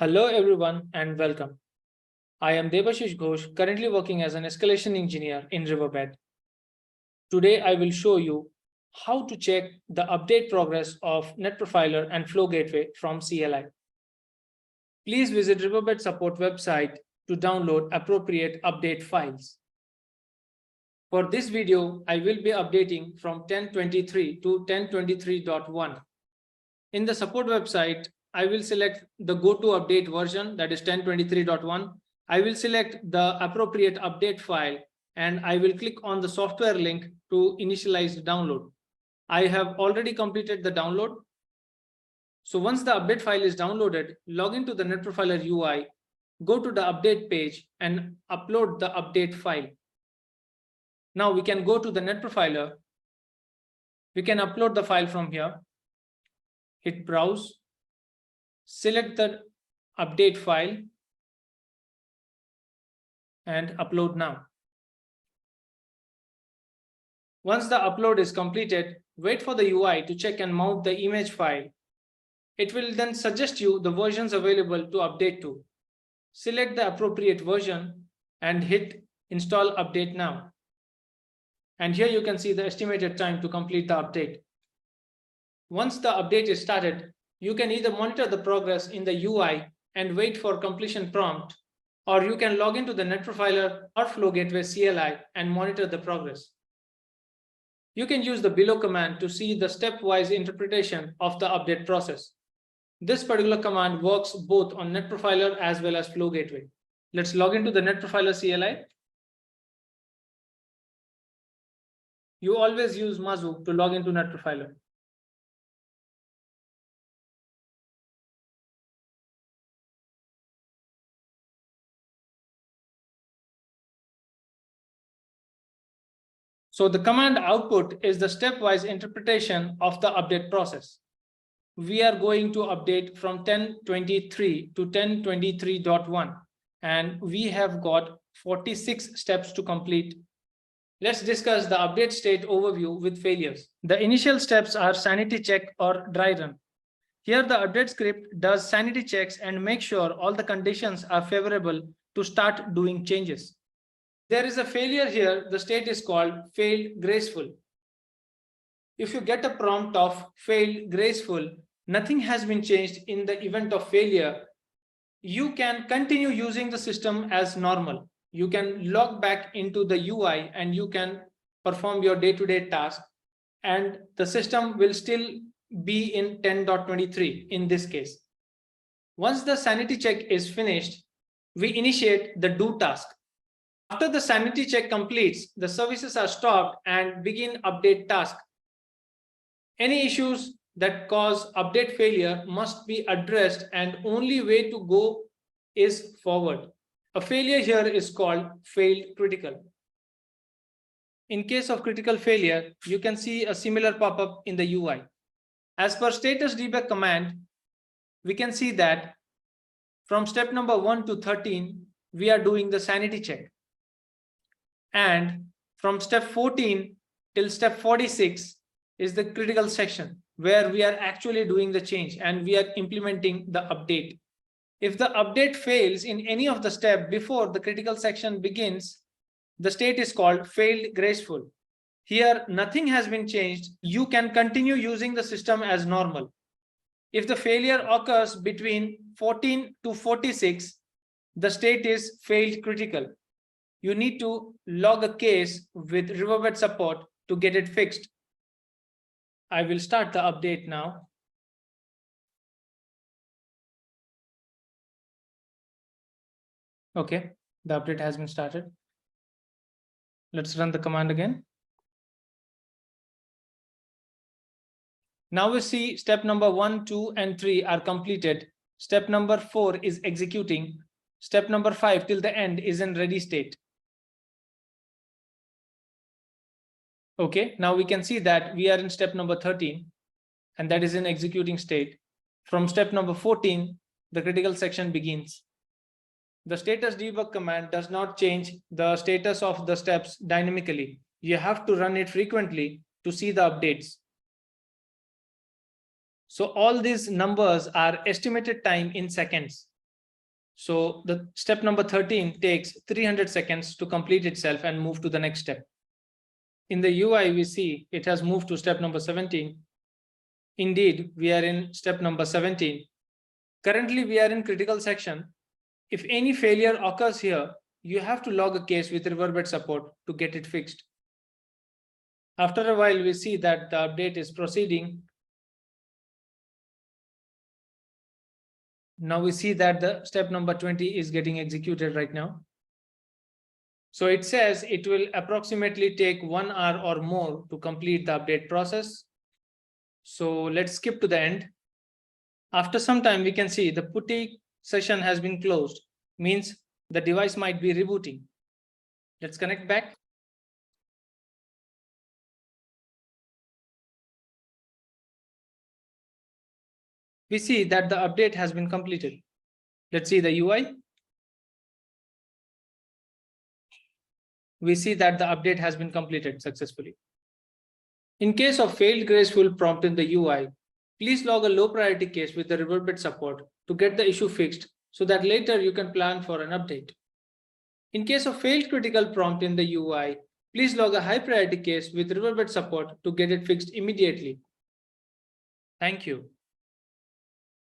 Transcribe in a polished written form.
Hello everyone and welcome. I am Debasish Ghosh, currently working as an escalation engineer in Riverbed. Today I will show you how to check the update progress of NetProfiler and FlowGateway from CLI. Please visit Riverbed support website to download appropriate update files. For this video, I will be updating from 10.23 to 10.23.1. In the support website, I will select the go-to update version, that is 10.23.1. I will select the appropriate update file and I will click on the software link to initialize the download. I have already completed the download. So once the update file is downloaded, log into the NetProfiler UI, go to the update page and upload the update file. Now we can go to the NetProfiler. We can upload the file from here. Hit browse. Select the update file and upload now. Once the upload is completed, wait for the UI to check and mount the image file. It will then suggest you the versions available to update to. Select the appropriate version and hit install update now. And here you can see the estimated time to complete the update. Once the update is started, you can either monitor the progress in the UI and wait for completion prompt, or you can log into the NetProfiler or FlowGateway CLI and monitor the progress. You can use the below command to see the stepwise interpretation of the update process. This particular command works both on NetProfiler as well as FlowGateway. Let's log into the NetProfiler CLI. You always use Mazu to log into NetProfiler. So the command output is the stepwise interpretation of the update process. We are going to update from 10.23 to 10.23.1, and we have got 46 steps to complete. Let's discuss the update state overview with failures. The initial steps are sanity check or dry run. Here the update script does sanity checks and make sure all the conditions are favorable to start doing changes. There is a failure here. The state is called failed graceful. If you get a prompt of failed graceful, nothing has been changed in the event of failure, you can continue using the system as normal. You can log back into the UI and you can perform your day-to-day task, and the system will still be in 10.23 in this case. Once the sanity check is finished, we initiate the do task. After the sanity check completes, the services are stopped and begin update task. Any issues that cause update failure must be addressed, and only way to go is forward. A failure here is called failed critical. In case of critical failure, you can see a similar pop-up in the UI. As per status debug command, we can see that from step number 1 to 13, we are doing the sanity check. And from step 14 till step 46 is the critical section where we are actually doing the change and we are implementing the update. If the update fails in any of the steps before the critical section begins, the state is called failed graceful. Here, nothing has been changed. You can continue using the system as normal. If the failure occurs between 14 to 46, the state is failed critical. You need to log a case with Riverbed support to get it fixed. I will start the update now. Okay, the update has been started. Let's run the command again. Now we see step number 1, 2, and 3 are completed. Step number 4 is executing. Step number 5 till the end is in ready state. Okay, now we can see that we are in step number 13, and that is in executing state. From step number 14, the critical section begins. The status debug command does not change the status of the steps dynamically. You have to run it frequently to see the updates. So all these numbers are estimated time in seconds. So the step number 13 takes 300 seconds to complete itself and move to the next step. In the UI, we see it has moved to step number 17. Indeed, we are in step number 17. Currently, we are in critical section. If any failure occurs here, you have to log a case with Riverbed support to get it fixed. After a while, we see that the update is proceeding. Now we see that the step number 20 is getting executed right now. So it says it will approximately take 1 hour or more to complete the update process. So let's skip to the end. After some time, we can see the putty session has been closed, means the device might be rebooting. Let's connect back. We see that the update has been completed. Let's see the UI. We see that the update has been completed successfully. In case of failed graceful prompt in the UI, please log a low priority case with the Riverbed support to get the issue fixed so that later you can plan for an update. In case of failed critical prompt in the UI, please log a high priority case with Riverbed support to get it fixed immediately. Thank you.